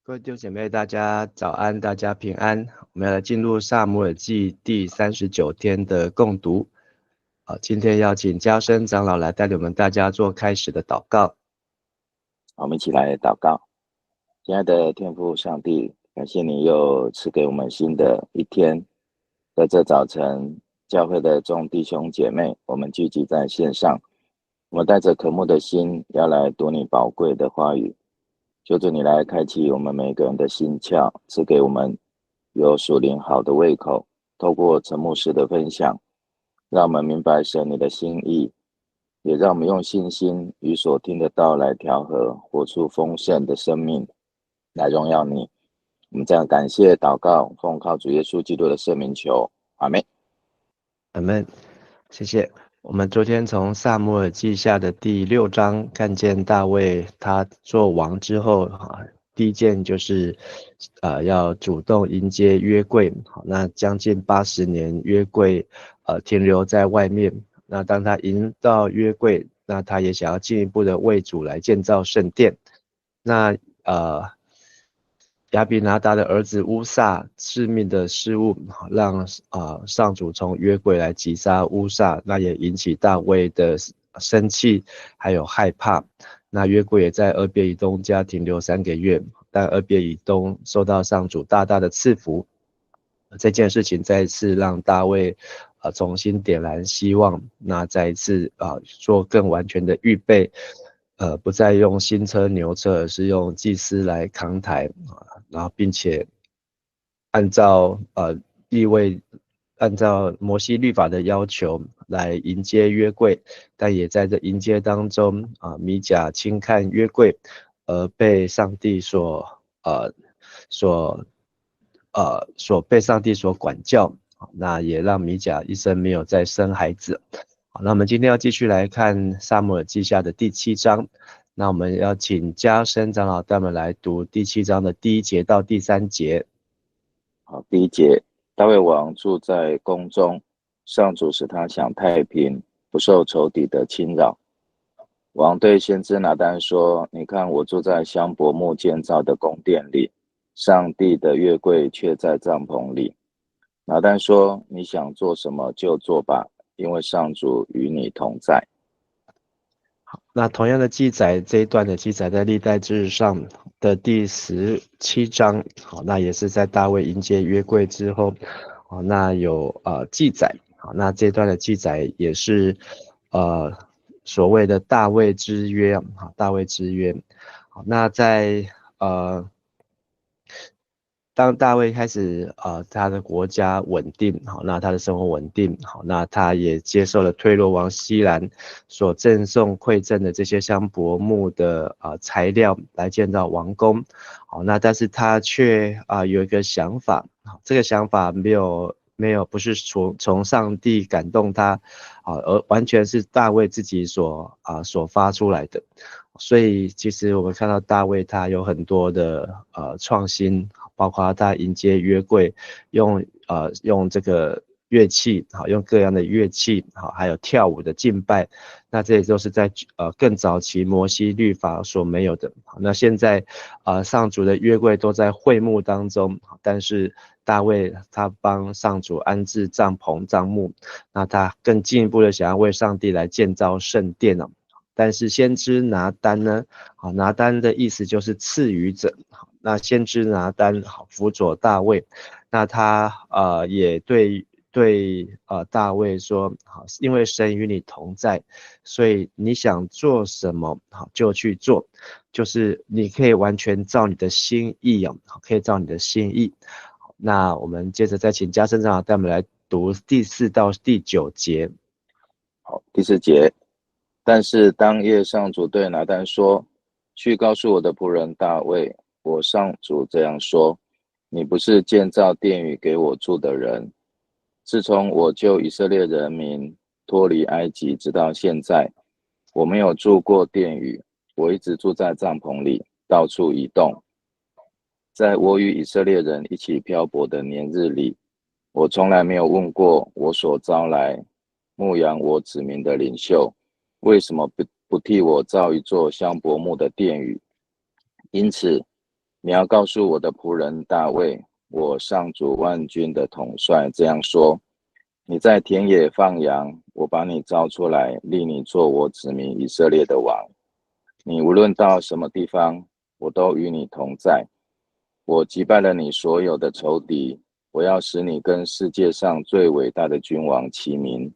各位弟兄姐妹，大家早安，大家平安。我们要来进入撒母耳记第39天的共读。今天要请嘉生长老来带领我们大家做开始的祷告。我们一起来祷告。亲爱的天父上帝，感谢你又赐给我们新的一天。在这早晨，教会的众弟兄姐妹，我们聚集在线上，我们带着渴慕的心，要来读你宝贵的话语。求主你来开启我们每个人的心窍，赐给我们有属灵好的胃口，透过陈牧师的分享，让我们明白神你的心意，也让我们用信心与所听的道来调和，活出丰盛的生命，来荣耀你。我们这样感谢祷告，奉靠主耶稣基督的圣名求，阿们。阿们，谢谢。我们昨天从撒母耳记下的第6章看见大卫他做王之后，第一件就是要主动迎接约柜。那将近80年约柜停留在外面。那当他迎到约柜，那他也想要进一步的为主来建造圣殿。那亚比拿达的儿子乌撒致命的失误，让上主从约柜来击杀乌撒，那也引起大卫的生气还有害怕。那约柜也在俄别以东家停留3个月，但俄别以东受到上主大大的赐福。这件事情再一次让大卫重新点燃希望，那再一次做更完全的预备，不再用新车牛车，而是用祭司来扛抬，然后并且按照按照摩西律法的要求来迎接约柜，但也在这迎接当中米甲轻看约柜，而被上帝被上帝所管教，那也让米甲一生没有再生孩子。好，那我们今天要继续来看撒母耳记下的第7章，那我们要请嘉生长老带我们来读第7章的第1节到第3节。好，第一节，大卫王住在宫中，上主使他享太平，不受仇敌的侵扰。王对先知拿单说：“你看，我住在香柏木建造的宫殿里，上帝的约柜却在帐篷里。”拿单说：“你想做什么就做吧，因为上主与你同在。”那同样的记载，这一段的记载在历代志上的第17章，好，那也是在大卫迎接约柜之后，好，那有记载，好，那这段的记载也是所谓的大卫之约，好，大卫之约，好，那在当大卫开始他的国家稳定，好，那他的生活稳定，好，那他也接受了推罗王西兰所赠送馈赠的这些香柏木的材料来建造王宫，好，那但是他却有一个想法，这个想法不是从上帝感动他，而完全是大卫自己所发出来的。所以其实我们看到大卫他有很多的创新，包括他迎接约柜，用这个乐器，好，用各样的乐器，好，还有跳舞的敬拜，那这也都是在更早期摩西律法所没有的。那现在上主的约柜都在会幕当中，但是大卫他帮上主安置帐篷帐幕，那他更进一步的想要为上帝来建造圣殿了。但是先知拿单呢，好，拿单的意思就是赐予者，好，那先知拿单好辅佐大卫，那他也对大卫说，好，因为神与你同在，所以你想做什么好就去做，就是你可以完全照你的心意好，可以照你的心意。好，那我们接着再请嘉生长老带我们来读第4到第9节。好，第4节，但是当夜上主对拿单说：“去告诉我的仆人大卫，我上主这样说：你不是建造殿宇给我住的人。自从我救以色列人民脱离埃及直到现在，我没有住过殿宇，我一直住在帐篷里，到处移动。在我与以色列人一起漂泊的年日里，我从来没有问过我所招来牧养我子民的领袖，为什么不替我造一座香柏木的殿宇？因此你要告诉我的仆人大卫，我上主万军的统帅这样说：你在田野放羊，我把你招出来，立你做我子民以色列的王。你无论到什么地方，我都与你同在。我击败了你所有的仇敌，我要使你跟世界上最伟大的君王齐名。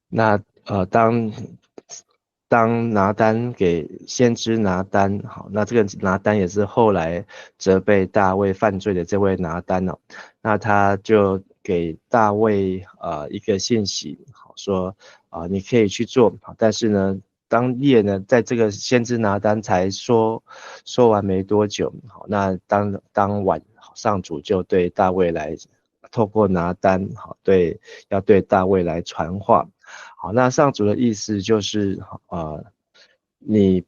那当拿单给先知拿单，好，那这个拿单也是后来责备大卫犯罪的这位拿单哦，那他就给大卫一个信息，好说你可以去做，好，但是呢，当夜呢在这个先知拿单才说完没多久，好，那当晚上主就对大卫来透过拿单，好，要对大卫来传话。好，那上主的意思就是，你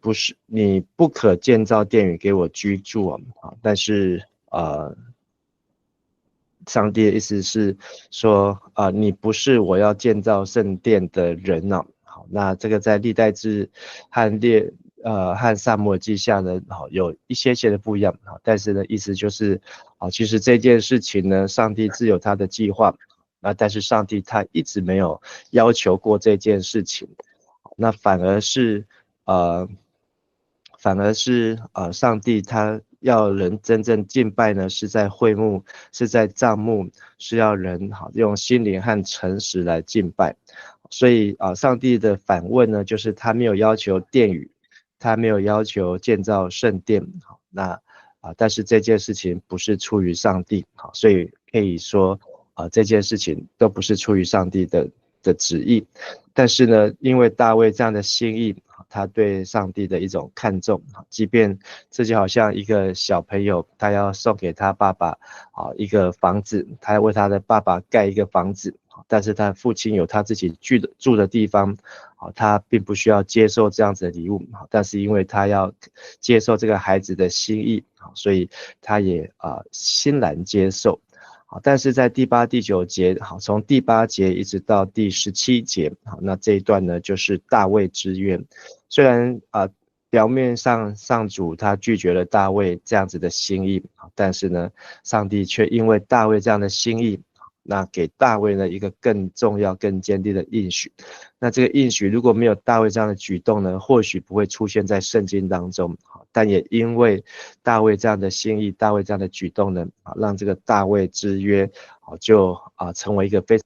不可建造殿宇给我居住啊，但是上帝的意思是说，你不是我要建造圣殿的人啊。好，那这个在历代志和撒母耳记下呢，好有一些的不一样，好，但是呢，意思就是，其实这件事情呢，上帝自有他的计划，但是上帝他一直没有要求过这件事情，那呃，上帝他要人真正敬拜呢，是在会幕，是在帐幕，是要人用心灵和诚实来敬拜。所以上帝的反问呢，就是他没有要求殿宇，他没有要求建造圣殿。好，那但是这件事情不是出于上帝，好，所以可以说这件事情都不是出于上帝的旨意。但是呢，因为大卫这样的心意，他对上帝的一种看重，即便这就好像一个小朋友，他要送给他爸爸一个房子，他要为他的爸爸盖一个房子，但是他父亲有他自己住的地方，他并不需要接受这样子的礼物，但是因为他要接受这个孩子的心意，所以他也欣然接受。好，但是在第8、第9节，好，从第8节一直到第17节，好，那这一段呢就是大卫之约。虽然表面上上主他拒绝了大卫这样子的心意，但是呢，上帝却因为大卫这样的心意，那给大卫呢一个更重要、更坚定的应许。那这个应许如果没有大卫这样的举动呢，或许不会出现在圣经当中。但也因为大卫这样的心意，大卫这样的举动呢，让这个大卫之约就成为一个非常。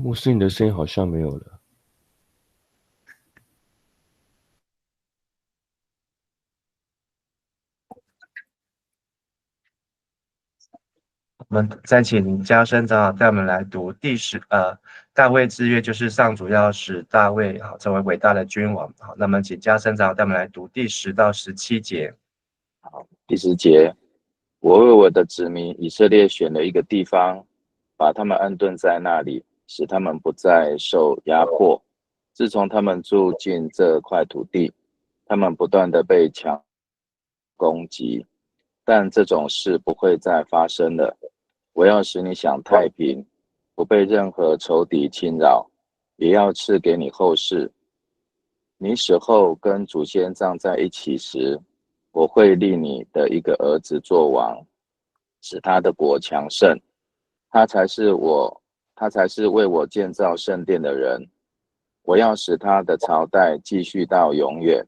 牧师，你的声音好像没有了。我们再请加深长老带我们来读大卫之约，就是上主要使大卫成为伟大的君王。好，那么请加深长老带我们来读第10到17节。好，第10节，我为我的子民以色列选了一个地方，把他们安顿在那里，使他们不再受压迫。自从他们住进这块土地，他们不断的被强攻击，但这种事不会再发生了。我要使你享太平，不被任何仇敌侵扰，也要赐给你后世。你死后跟祖先葬在一起时，我会立你的一个儿子做王，使他的国强盛。他才是我，他才是为我建造圣殿的人。我要使他的朝代继续到永远。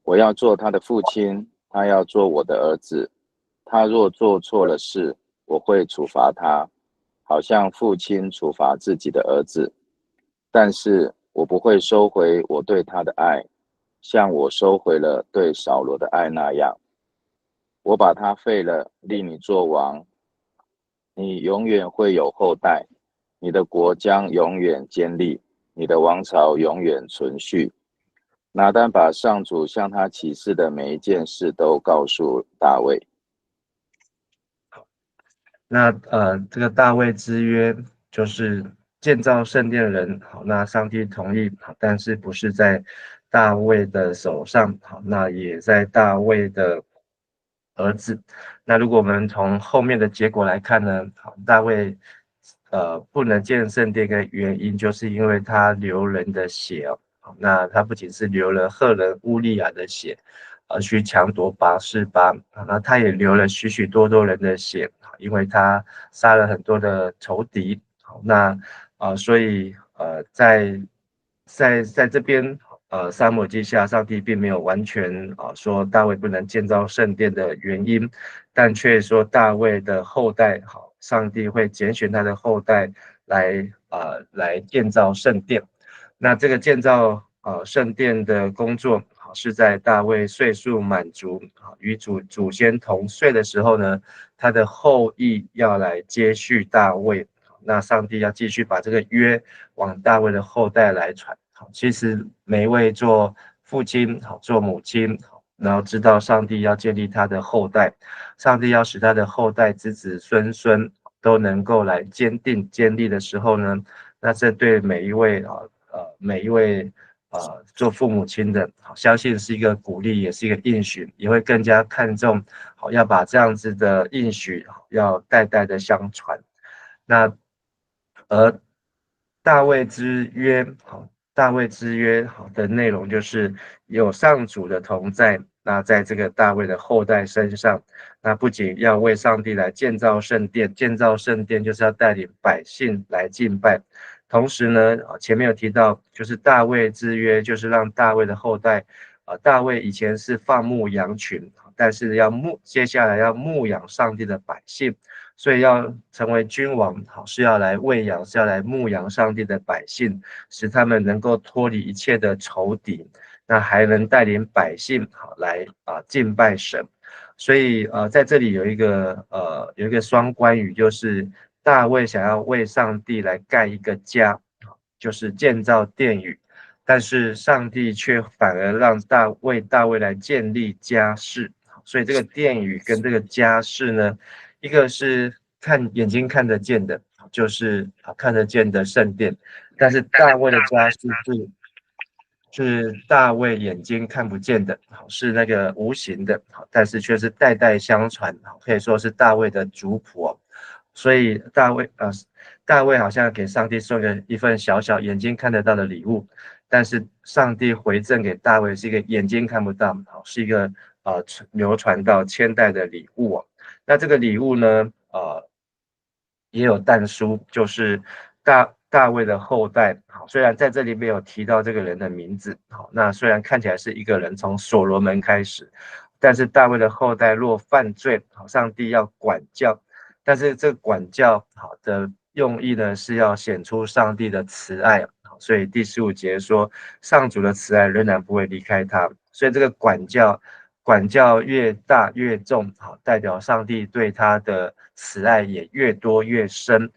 我要做他的父亲，他要做我的儿子。他若做错了事，我会处罚他，好像父亲处罚自己的儿子。但是我不会收回我对他的爱，像我收回了对扫罗的爱那样。我把他废了，立你做王，你永远会有后代，你的国将永远坚立，你的王朝永远存续。拿单把上主向他启示的每一件事都告诉大卫。那这个大卫之约就是建造圣殿的人，好，那上帝同意，好，但是不是在大卫的手上，好，那也在大卫的儿子。那如果我们从后面的结果来看呢，好，大卫不能建圣殿的原因，就是因为他流人的血哦，好，那他不仅是流了赫人乌利亚的血，去抢夺拔示巴，那他也流了许许多多人的血，因为他杀了很多的仇敌，好，那所以在这边撒母耳记下，上帝并没有完全说大卫不能建造圣殿的原因，但却说大卫的后代好，上帝会拣选他的后代来建造圣殿。那这个建造圣殿的工作是在大卫岁数满足与祖先同岁的时候呢，他的后裔要来接续大卫。那上帝要继续把这个约往大卫的后代来传。其实每一位做父亲、做母亲，然后知道上帝要建立他的后代，上帝要使他的后代子子孙孙都能够来坚定建立的时候呢，那这对每一位做父母亲的，相信是一个鼓励，也是一个应许，也会更加看重，要把这样子的应许要代代的相传。那而大卫之约，大卫之约的内容就是有上主的同在。那在这个大卫的后代身上，那不仅要为上帝来建造圣殿，建造圣殿就是要带领百姓来敬拜。同时呢，前面有提到，就是大卫之约，就是让大卫的后代，大卫以前是放牧羊群，但是接下来要牧养上帝的百姓。所以要成为君王，是要来喂养，是要来牧养上帝的百姓，使他们能够脱离一切的仇敌，那还能带领百姓来敬拜神。所以在这里有一个双关语，就是大卫想要为上帝来盖一个家，就是建造殿宇，但是上帝却反而让大卫来建立家室。所以这个殿宇跟这个家室呢，一个是眼睛看得见的，就是看得见的圣殿，但是大卫的家是大卫眼睛看不见的，是那个无形的，但是却是代代相传，可以说是大卫的族谱。所以大卫好像给上帝送了一份小小眼睛看得到的礼物，但是上帝回赠给大卫是一个眼睛看不到，是一个流传到千代的礼物。那这个礼物呢，也有但书，就是大卫的后代。虽然在这里没有提到这个人的名字，那虽然看起来是一个人从所罗门开始，但是大卫的后代若犯罪，上帝要管教，但是这个管教的用意呢，是要显出上帝的慈爱。所以第15节说，上主的慈爱仍然不会离开他。所以这个管教越大越重，代表上帝对他的慈爱也越多越深。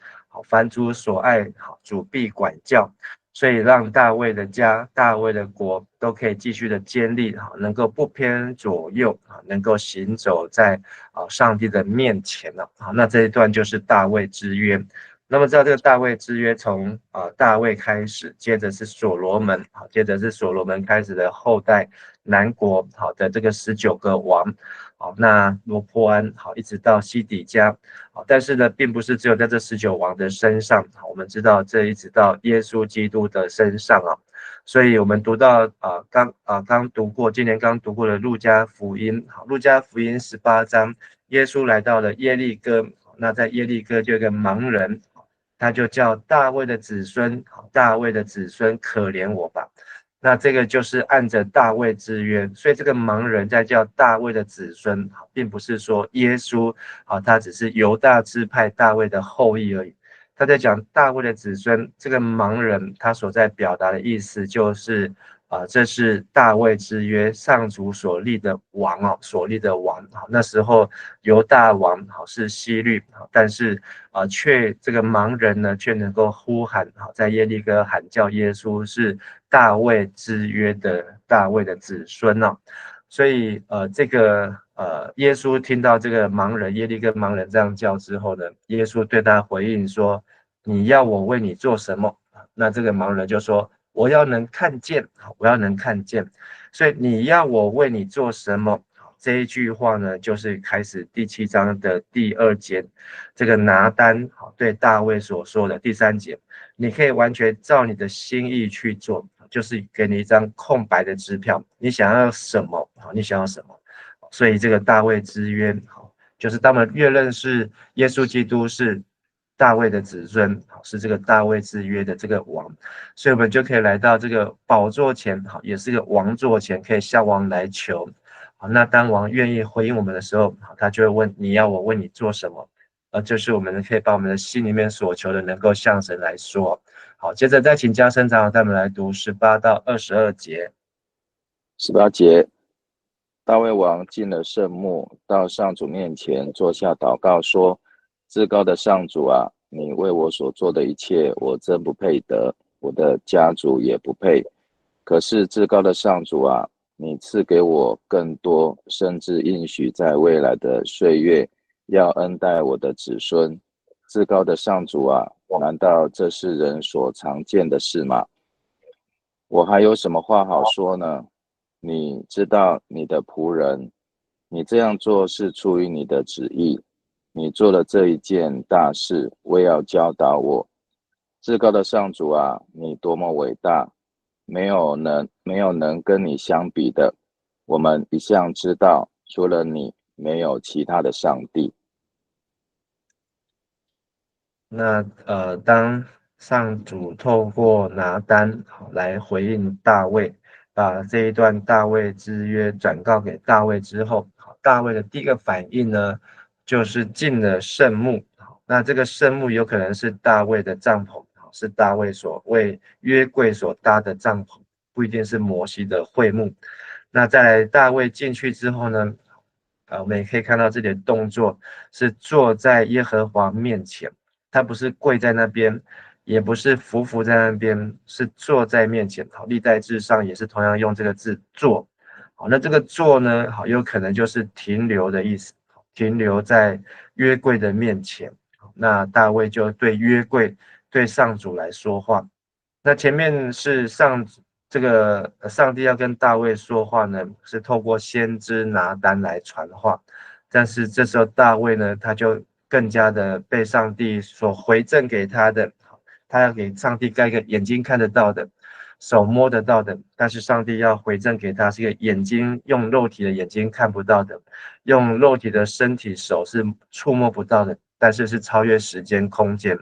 凡主所爱，主必管教，所以让大卫的家、大卫的国都可以继续的坚立，能够不偏左右，能够行走在上帝的面前了。那这一段就是大卫之约。那么知道这个大卫之约从大卫开始，接着是所罗门，接着是所罗门开始的后代南国的这个19个王，那罗波安一直到西底家，但是呢，并不是只有在这19王的身上，我们知道这一直到耶稣基督的身上啊。所以我们读到今年刚读过的路加福音，路加福音18章，耶稣来到了耶利哥，那在耶利哥就有一个盲人。他就叫大卫的子孙，大卫的子孙，可怜我吧。那这个就是按着大卫之约，所以这个盲人在叫大卫的子孙，并不是说耶稣，他只是犹大支派大卫的后裔而已。他在讲大卫的子孙，这个盲人他所在表达的意思就是，这是大卫之约上主所立的王所立的王。那时候犹大王是希律，但是这个盲人呢却能够呼喊，在耶利哥喊叫耶稣是大卫之约的大卫的子孙。所以耶稣听到这个盲人耶利哥盲人这样叫之后呢，耶稣对他回应说，你要我为你做什么？那这个盲人就说，我要能看见，我要能看见。所以你要我为你做什么？这一句话呢，就是开始第7章的第2节，这个拿单对大卫所说的第3节，你可以完全照你的心意去做，就是给你一张空白的支票，你想要什么？你想要什么？所以这个大卫之约，就是他们越认识耶稣基督是大卫的子孙，是这个大卫之约的这个王，所以我们就可以来到这个宝座前，也是个王座前，可以向王来求。那当王愿意回应我们的时候，他就会问你要我为你做什么？就是我们可以把我们的心里面所求的能够向神来说。好，接着再请嘉生长老带我们来读18到22节。18节，大卫王进了圣幕，到上主面前坐下祷告说：至高的上主啊，你为我所做的一切，我真不配得，我的家族也不配。可是至高的上主啊，你赐给我更多，甚至应许在未来的岁月要恩待我的子孙。至高的上主啊，难道这是人所常见的事吗？我还有什么话好说呢？你知道你的仆人，你这样做是出于你的旨意。你做了这一件大事，为要教导我。至高的上主啊，你多么伟大，没有能跟你相比的。我们一向知道，除了你，没有其他的上帝。那当上主透过拿单来回应大卫，把这一段大卫之约转告给大卫之后，大卫的第一个反应呢，就是进了圣幕。那这个圣幕有可能是大卫的帐篷，是大卫所为约柜所搭的帐篷，不一定是摩西的会幕。那在大卫进去之后呢，我们也可以看到这里的动作是坐在耶和华面前。他不是跪在那边，也不是伏在那边，是坐在面前。好，历代志上也是同样用这个字坐。好，那这个坐呢，好，有可能就是停留的意思，停留在约柜的面前。那大卫就对约柜对上主来说话。那前面是这个上帝要跟大卫说话呢，是透过先知拿单来传话。但是这时候大卫呢，他就更加的被上帝所回赠给他的，他要给上帝盖一个眼睛看得到的，手摸得到的，但是上帝要回赠给他是一个眼睛用肉体的眼睛看不到的，用肉体的身体手是触摸不到的，但是是超越时间空间。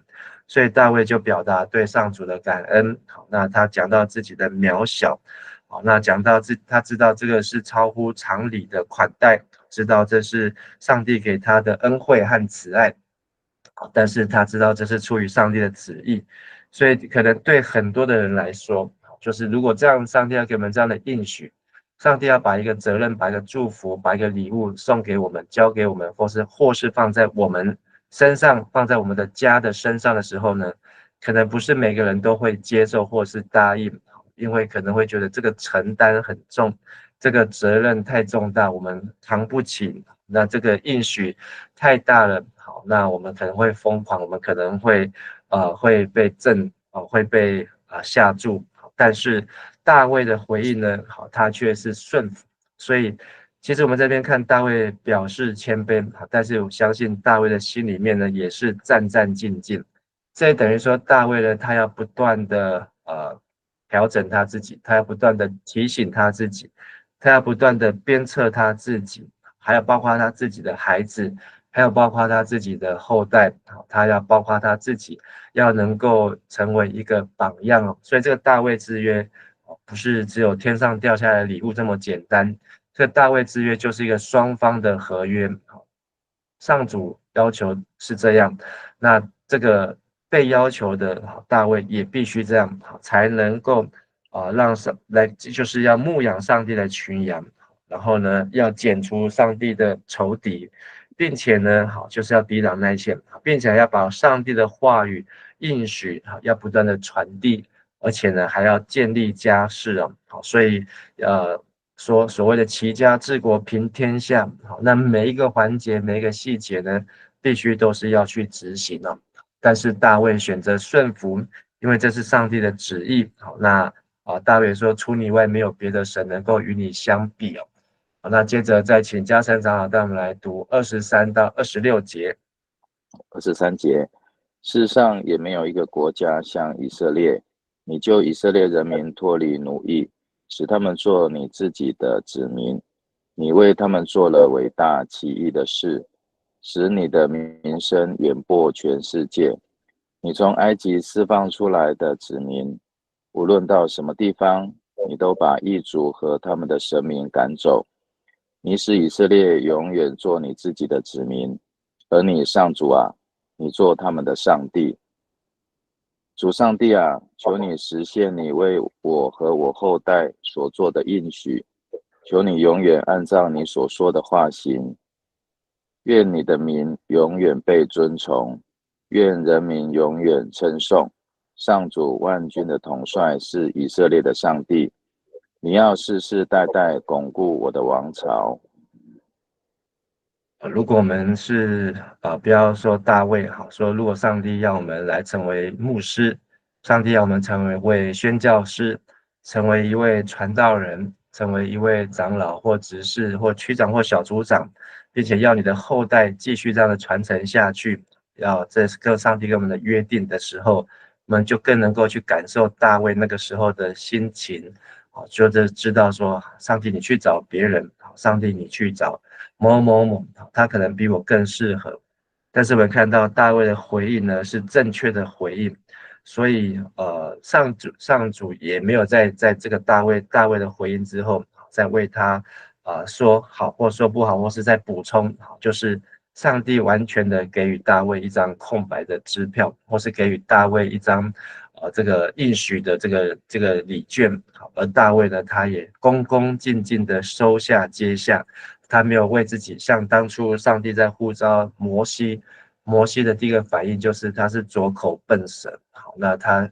所以大卫就表达对上主的感恩。好，那他讲到自己的渺小，好，那讲到他知道这个是超乎常理的款待，知道这是上帝给他的恩惠和慈爱，但是他知道这是出于上帝的旨意。所以可能对很多的人来说，就是如果这样，上帝要给我们这样的应许，上帝要把一个责任、把一个祝福、把一个礼物送给我们、交给我们，或是放在我们身上，放在我们的家的身上的时候呢，可能不是每个人都会接受或是答应，因为可能会觉得这个承担很重，这个责任太重大，我们扛不起。那这个应许太大了，好，那我们可能会疯狂，我们可能会被会被吓住。但是大卫的回应呢，好，他却是顺服。所以其实我们这边看大卫表示谦卑，但是我相信大卫的心里面呢，也是战战兢兢。这等于说大卫呢，他要不断的调整他自己，他要不断的提醒他自己，他要不断的鞭策他自己，还有包括他自己的孩子，还有包括他自己的后代，他要包括他自己要能够成为一个榜样。所以这个大卫之约不是只有天上掉下来的礼物这么简单，这个大卫之约就是一个双方的合约。上主要求是这样，那这个被要求的大卫也必须这样，才能够让就是要牧养上帝的群羊，然后呢要剪除上帝的仇敌，并且呢就是要抵挡那些，并且要把上帝的话语应许要不断的传递，而且呢还要建立家室。所以说所谓的齐家治国平天下，好，那每一个环节每一个细节呢，必须都是要去执行。但是大卫选择顺服，因为这是上帝的旨意。好，那大卫说：除你以外没有别的神能够与你相比哦。好，那接着再请嘉诚长老带我们来读23到26节。23节，世上也没有一个国家像以色列，你救以色列人民脱离奴役，使他们做你自己的子民。你为他们做了伟大奇异的事，使你的名声远播全世界。你从埃及释放出来的子民，无论到什么地方，你都把异族和他们的神明赶走。你使以色列永远做你自己的子民，而你上主啊，你做他们的上帝。主上帝啊，求你实现你为我和我后代所做的应许，求你永远按照你所说的话行。愿你的名永远被尊崇，愿人民永远称颂。上主万军的统帅是以色列的上帝，你要世世代代巩固我的王朝。如果我们是不要说大卫好，说如果上帝要我们来成为牧师，上帝要我们成为一位宣教师，成为一位传道人，成为一位长老或执事或区长或小组长，并且要你的后代继续这样的传承下去，这是跟上帝跟我们的约定的时候，我们就更能够去感受大卫那个时候的心情，就是知道说，上帝你去找别人，上帝你去找某某某，他可能比我更适合。但是我们看到大卫的回应呢，是正确的回应，所以上主也没有在这个大卫的回应之后，再为他说好或说不好，或是再补充，就是上帝完全的给予大卫一张空白的支票，或是给予大卫一张这个应许的这个礼券，而大卫呢，他也恭恭敬敬的收下接下，他没有为自己像当初上帝在呼召摩西的第一个反应就是他是拙口笨舌，好，那他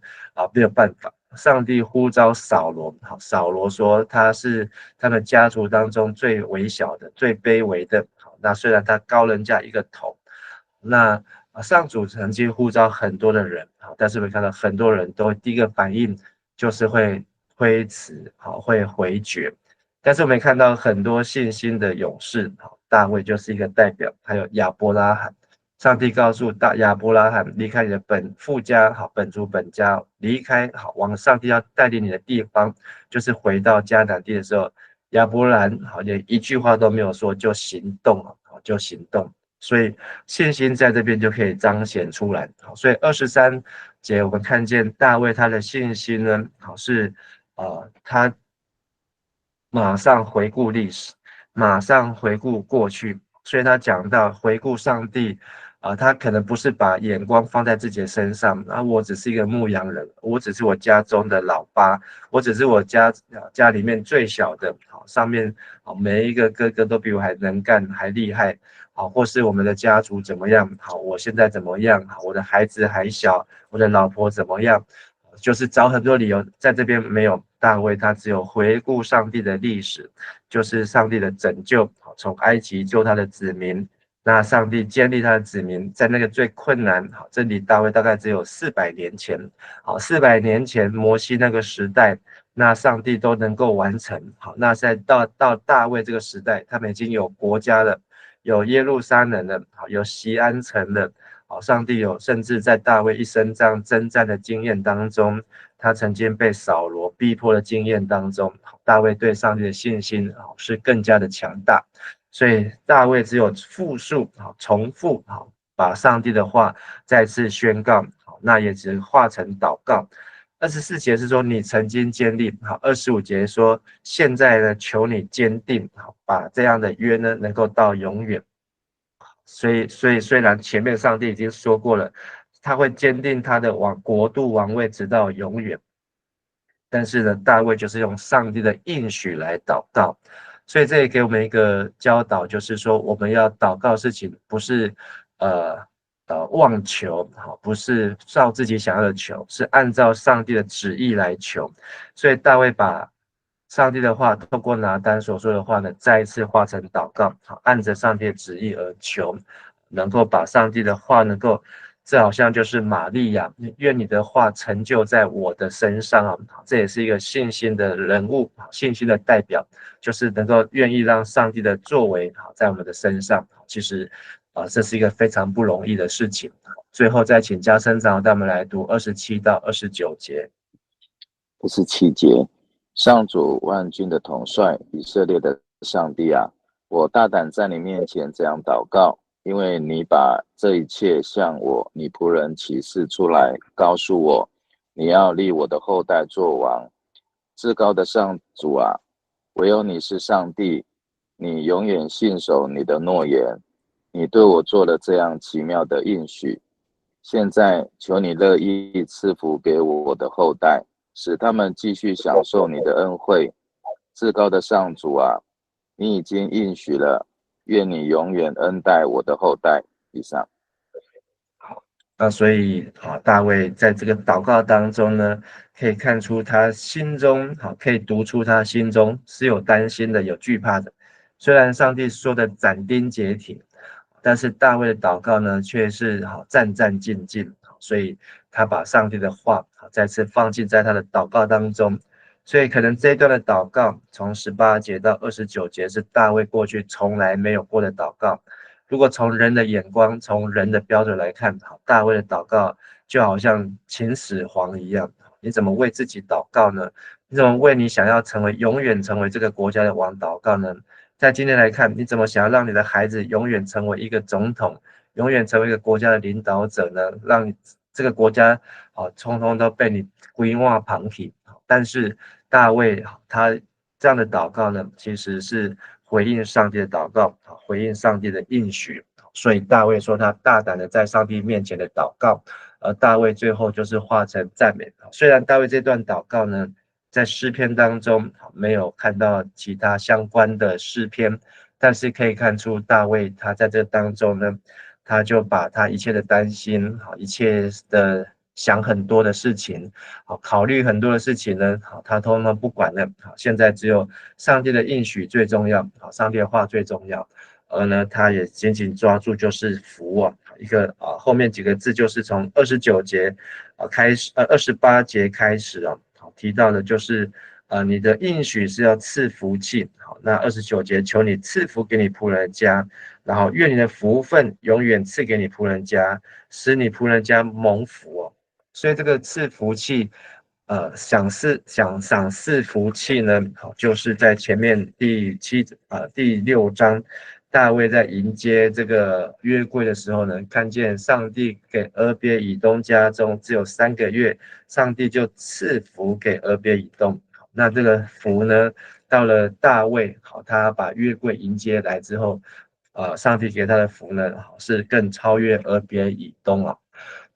没有办法。上帝呼召扫罗，好，扫罗说他是他们家族当中最微小的、最卑微的，好，那虽然他高人家一个头，那上主曾经呼召很多的人，好，但是我们看到很多人都第一个反应就是会推辞，好，会回绝。但是我们看到很多信心的勇士，好，大卫就是一个代表，还有亚伯拉罕。上帝告诉亚伯拉罕，离开你的父家，好，本族本家，离开，好，往上帝要带领你的地方，就是回到迦南地的时候，亚伯兰好连一句话都没有说就行动了，好，就行动。所以信心在这边就可以彰显出来。好，所以23节我们看见大卫他的信心呢，好是他马上回顾历史，马上回顾过去，所以他讲到回顾上帝，他可能不是把眼光放在自己的身上，我只是一个牧羊人，我只是我家中的老八，我只是我家里面最小的，好，上面好每一个哥哥都比我还能干还厉害，好，或是我们的家族怎么样，好，我现在怎么样，好，我的孩子还小，我的老婆怎么样。就是找很多理由，在这边没有大卫，他只有回顾上帝的历史，就是上帝的拯救，从埃及救他的子民，那上帝建立他的子民，在那个最困难，好，这里大卫大概只有400年前，好，400年前摩西那个时代，那上帝都能够完成，好，那在到大卫这个时代，他们已经有国家了，有耶路撒冷了，好，有锡安城了。好，上帝有甚至在大卫一生这样征战的经验当中，他曾经被扫罗逼迫的经验当中，大卫对上帝的信心是更加的强大。所以大卫只有复述、重复、把上帝的话再次宣告，那也只化成祷告。24节是说你曾经坚立，好，25节说现在呢求你坚定，好，把这样的约呢能够到永远。所以虽然前面上帝已经说过了，他会坚定他的国度王位直到永远，但是呢，大卫就是用上帝的应许来祷告，所以这也给我们一个教导，就是说我们要祷告事情不是妄求，好，不是照自己想要的求，是按照上帝的旨意来求。所以大卫把上帝的话透过拿单所说的话呢，再一次化成祷告，好，按着上帝的旨意而求，能够把上帝的话能够这好像就是玛利亚，愿你的话成就在我的身上啊！这也是一个信心的人物，信心的代表，就是能够愿意让上帝的作为在我们的身上。其实，这是一个非常不容易的事情。最后再请家生长带我们来读27到29节。27节，上主万军的统帅，以色列的上帝啊，我大胆在你面前这样祷告，因为你把这一切向我你仆人启示出来，告诉我你要立我的后代作王。至高的上主啊，唯有你是上帝，你永远信守你的诺言，你对我做了这样奇妙的应许。现在求你乐意赐福给我的后代，使他们继续享受你的恩惠。至高的上主啊，你已经应许了，愿你永远恩待我的后代。以上。那所以大卫在这个祷告当中呢，可以看出他心中可以读出他心中是有担心的，有惧怕的。虽然上帝说的斩钉截铁，但是大卫的祷告呢，却是战战兢兢。所以他把上帝的话再次放进在他的祷告当中。所以可能这一段的祷告，从18节到29节，是大卫过去从来没有过的祷告。如果从人的眼光，从人的标准来看，大卫的祷告就好像秦始皇一样。你怎么为自己祷告呢？你怎么为你想要永远成为这个国家的王祷告呢？在今天来看，你怎么想要让你的孩子永远成为一个总统，永远成为一个国家的领导者呢？让这个国家通通都被你规划旁体。但是大卫他这样的祷告呢，其实是回应上帝的祷告，回应上帝的应许。所以大卫说他大胆的在上帝面前的祷告，而大卫最后就是化成赞美。虽然大卫这段祷告呢，在诗篇当中没有看到其他相关的诗篇，但是可以看出大卫他在这当中呢，他就把他一切的担心，一切的想很多的事情，考虑很多的事情呢，他通通不管了。现在只有上帝的应许最重要，上帝的话最重要。而呢，他也紧紧抓住就是福啊，一个后面几个字就是从29节开始，28节开始啊，提到的就是你的应许是要赐福气。好，那29节求你赐福给你仆人家，然后愿你的福分永远赐给你仆人家，使你仆人家蒙福哦。所以这个赐福气，赏赐福气呢，就是在前面第6章。大卫在迎接这个约柜的时候呢，看见上帝给俄别以东家中只有3个月，上帝就赐福给俄别以东。那这个福呢，到了大卫，他把约柜迎接来之后，上帝给他的福呢，是更超越俄别以东啊。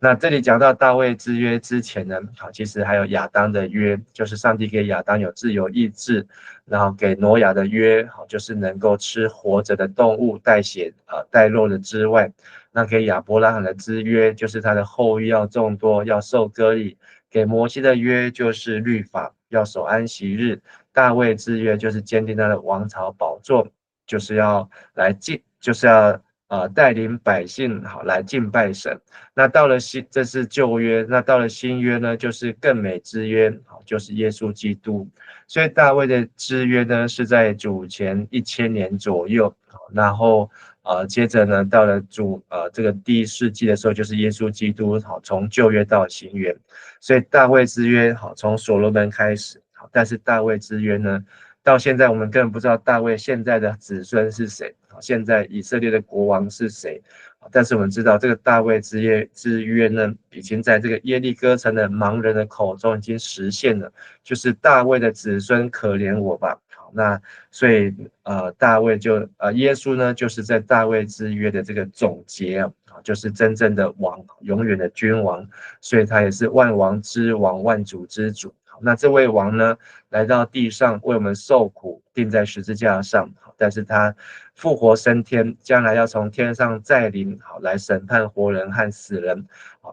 那这里讲到大卫之约之前呢，其实还有亚当的约，就是上帝给亚当有自由意志，然后给挪亚的约，就是能够吃活着的动物带血带肉的之外，那给亚伯拉罕的之约，就是他的后裔要众多，要受割礼，给摩西的约就是律法，要守安息日，大卫之约就是坚定他的王朝宝座，就是要带领百姓来敬拜神。那到了这是旧约，那到了新约呢，就是更美之约，就是耶稣基督。所以大卫的之约呢，是在主前1000年左右，然后接着呢，到了这个第1世纪的时候，就是耶稣基督，从旧约到新约。所以大卫之约，从所罗门开始，但是大卫之约呢，到现在我们根本不知道大卫现在的子孙是谁，现在以色列的国王是谁。但是我们知道这个大卫之约呢，已经在这个耶利哥城的盲人的口中已经实现了，就是大卫的子孙可怜我吧。好，那所以大卫耶稣呢，就是在大卫之约的这个总结啊，就是真正的王，永远的君王，所以他也是万王之王，万主之主。那这位王呢，来到地上为我们受苦，钉在十字架上，但是他复活升天，将来要从天上再临，来审判活人和死人，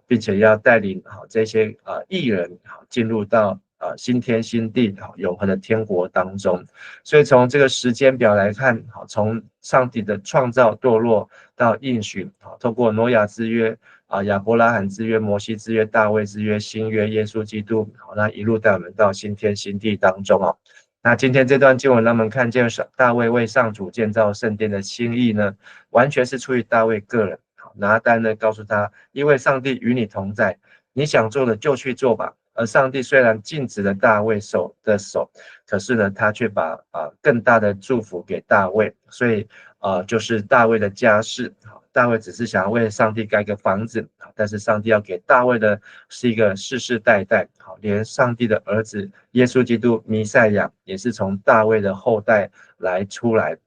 并且要带领这些义人进入到新天新地永恒的天国当中。所以从这个时间表来看，从上帝的创造堕落到应许，透过挪亚之约亚伯拉罕之约、摩西之约、大卫之约、新约、耶稣基督，那一路带我们到新天新地当中那今天这段经文让我们看见大卫为上主建造圣殿的心意呢，完全是出于大卫个人。拿单呢告诉他，因为上帝与你同在，你想做的就去做吧。而上帝虽然禁止了大卫手，可是呢，他却把更大的祝福给大卫。所以就是大卫的家世。大卫只是想要为上帝盖个房子，但是上帝要给大卫的是一个世世代代，连上帝的儿子耶稣基督弥赛亚也是从大卫的后代来出来。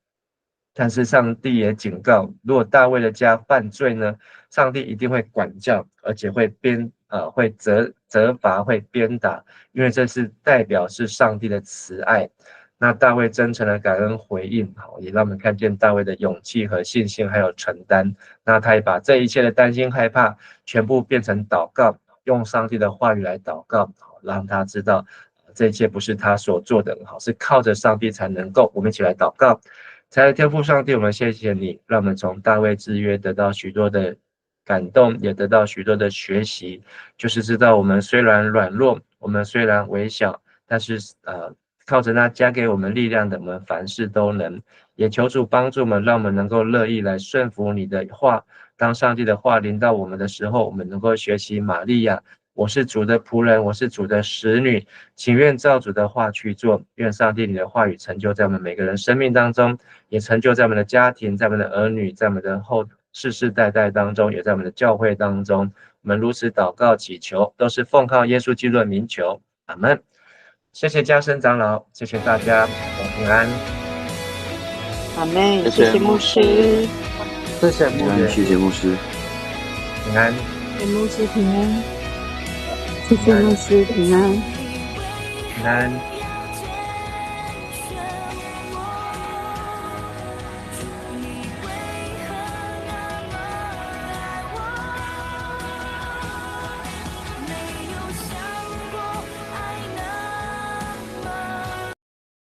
但是上帝也警告，如果大卫的家犯罪呢，上帝一定会管教，而且会责罚，会鞭打，因为这是代表是上帝的慈爱。那大卫真诚的感恩回应，也让我们看见大卫的勇气和信心，还有承担。那他也把这一切的担心害怕，全部变成祷告，用上帝的话语来祷告，让他知道这一切不是他所做的，是靠着上帝才能够。我们一起来祷告。亲爱的天父上帝，我们谢谢你，让我们从大卫之约得到许多的感动，也得到许多的学习，就是知道我们虽然软弱，我们虽然微小，但是靠着那加给我们力量的，我们凡事都能。也求主帮助我们，让我们能够乐意来顺服你的话。当上帝的话临到我们的时候，我们能够学习玛利亚，我是主的仆人，我是主的使女，请愿照主的话去做。愿上帝你的话语成就在我们每个人生命当中，也成就在我们的家庭，在我们的儿女，在我们的世世代代当中，也在我们的教会当中。我们如此祷告祈求，都是奉靠耶稣基督的名求，阿们。谢谢嘉生长老，谢谢大家，平安。阿们，谢谢牧师，谢谢牧师，谢谢牧师，平安，谢谢牧师平安，谢谢牧师平安，平安。